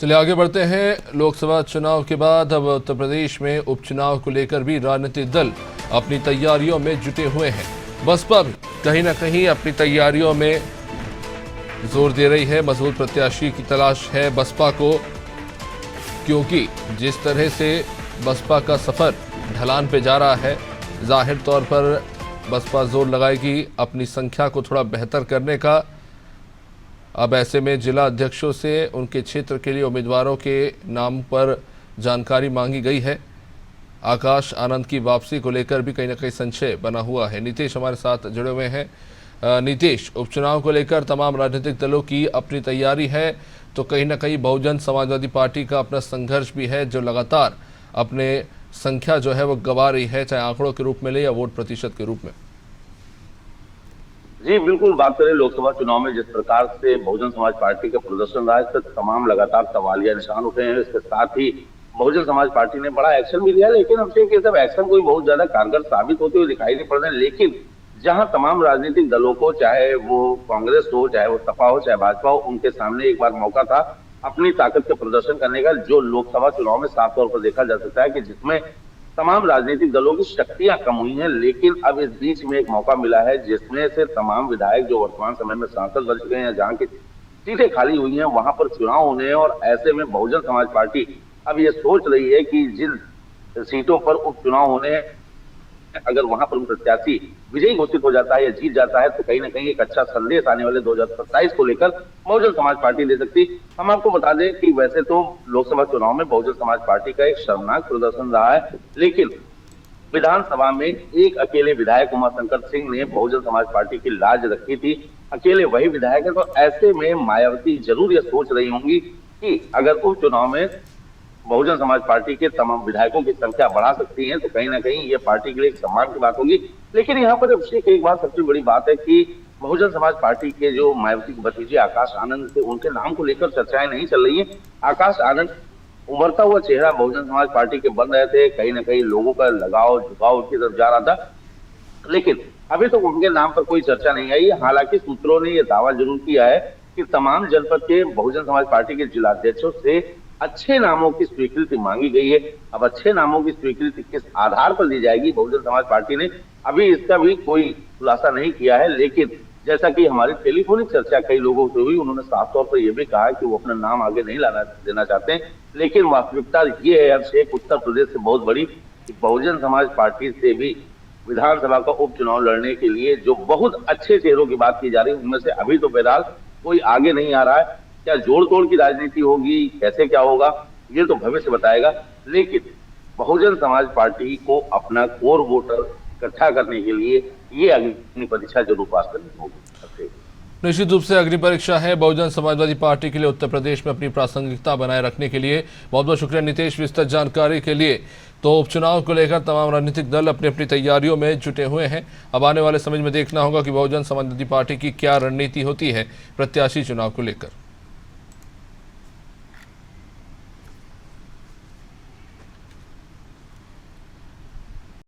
चलिए आगे बढ़ते हैं। लोकसभा चुनाव के बाद अब उत्तर प्रदेश में उपचुनाव को लेकर भी राजनीतिक दल अपनी तैयारियों में जुटे हुए हैं। बसपा भी कहीं ना कहीं अपनी तैयारियों में जोर दे रही है। मजबूत प्रत्याशी की तलाश है बसपा को, क्योंकि जिस तरह से बसपा का सफर ढलान पे जा रहा है, जाहिर तौर पर बसपा जोर लगाएगी अपनी संख्या को थोड़ा बेहतर करने का। अब ऐसे में जिला अध्यक्षों से उनके क्षेत्र के लिए उम्मीदवारों के नाम पर जानकारी मांगी गई है। आकाश आनंद की वापसी को लेकर भी कहीं ना कहीं संशय बना हुआ है। नीतीश हमारे साथ जुड़े हुए हैं। नीतीश, उपचुनाव को लेकर तमाम राजनीतिक दलों की अपनी तैयारी है, तो कहीं ना कहीं बहुजन समाजवादी पार्टी का अपना संघर्ष भी है, जो लगातार अपने संख्या जो है वो गंवा रही है, चाहे आंकड़ों के रूप में ले या वोट प्रतिशत के रूप में। जी बिल्कुल, बात करें लोकसभा चुनाव में जिस प्रकार से बहुजन समाज पार्टी का प्रदर्शन रहा है, इस पर तमाम लगातार सवालिया निशान उठे हैं। इसके साथ ही बहुजन समाज पार्टी ने बड़ा एक्शन भी लिया, लेकिन अब ये सब एक्शन कोई बहुत ज्यादा कारगर साबित होते हुए दिखाई नहीं पड़ रहे हैं। लेकिन जहां तमाम राजनीतिक दलों को, चाहे वो कांग्रेस हो, चाहे वो सपा हो, चाहे भाजपा हो, उनके सामने एक बार मौका था अपनी ताकत का प्रदर्शन करने का, जो लोकसभा चुनाव में साफ तौर पर देखा जा सकता है कि जिसमें तमाम राजनीतिक दलों की शक्तियां कम हुई हैं। लेकिन अब इस बीच में एक मौका मिला है जिसमें से तमाम विधायक जो वर्तमान समय में सांसद बन चुके हैं, जहां की सीटें खाली हुई हैं, वहां पर चुनाव होने हैं। और ऐसे में बहुजन समाज पार्टी अब ये सोच रही है कि जिन सीटों पर उपचुनाव होने हैं, अगर वहां पर प्रत्याशी विजयी घोषित हो जाता है या जीत जाता है, तो कहीं ना कहीं एक अच्छा संदेश आने वाले 2027 को लेकर बहुजन समाज पार्टी दे सकती। हम आपको बता दें कि वैसे तो लोकसभा चुनाव में बहुजन समाज पार्टी का एक शर्मनाक प्रदर्शन रहा है, लेकिन विधानसभा में एक अकेले विधायक उमाशंकर सिंह ने बहुजन समाज पार्टी की लाज रखी थी। अकेले वही विधायक है, तो ऐसे में मायावती जरूर यह सोच रही होंगी कि अगर उपचुनाव में बहुजन समाज पार्टी के तमाम विधायकों की संख्या बढ़ा सकती है, तो कहीं ना कहीं ये पार्टी के लिए एक सम्मान की बात होगी। लेकिन यहाँ पर अभिषेक, एक बात सबसे बड़ी बात है कि बहुजन समाज पार्टी के जो मायावती के भतीजे आकाश आनंद थे, उनके नाम को लेकर चर्चाएं नहीं चल रही है। आकाश आनंद उभरता हुआ चेहरा बहुजन समाज पार्टी के बन रहे थे, कहीं ना कहीं लोगों का लगाव झुकाव उनकी तरफ जा रहा था, लेकिन अभी तक उनके नाम पर कोई चर्चा नहीं आई है। हालांकि सूत्रों ने यह दावा जरूर किया है कि तमाम जनपद के बहुजन समाज पार्टी के जिलाध्यक्षों से अच्छे नामों की स्वीकृति मांगी गई है। अब अच्छे नामों की स्वीकृति किस आधार पर दी जाएगी, बहुजन समाज पार्टी ने अभी इसका भी कोई खुलासा नहीं किया है। लेकिन जैसा कि हमारी टेलीफोनिक चर्चा कई लोगों से हुई, उन्होंने साफ तौर पर यह भी कहा कि वो अपना नाम आगे नहीं लाना देना चाहते हैं। लेकिन वास्तविकता ये है अभिषेक, उत्तर प्रदेश से बहुत बड़ी, कि बहुजन समाज पार्टी से भी विधानसभा का उपचुनाव लड़ने के लिए जो बहुत अच्छे चेहरों की बात की जा रही है, उनमें से अभी तो फिलहाल कोई आगे नहीं आ रहा है। क्या जोड़ तोड़ की राजनीति होगी, कैसे क्या होगा, ये तो भविष्य बताएगा। लेकिन बहुजन समाज पार्टी को अपना कोर वोटर इकट्ठा करने के लिए ये अग्नि परीक्षा जरूर पास करनी होगी। निश्चित रूप से अग्नि परीक्षा है बहुजन समाजवादी पार्टी के लिए उत्तर प्रदेश में अपनी प्रासंगिकता बनाए रखने के लिए। बहुत बहुत शुक्रिया नीतीश विस्तृत जानकारी के लिए। तो उपचुनाव को लेकर तमाम राजनीतिक दल अपनी अपनी तैयारियों में जुटे हुए हैं। अब आने वाले समय में देखना होगा कि बहुजन समाजवादी पार्टी की क्या रणनीति होती है प्रत्याशी चुनाव को लेकर।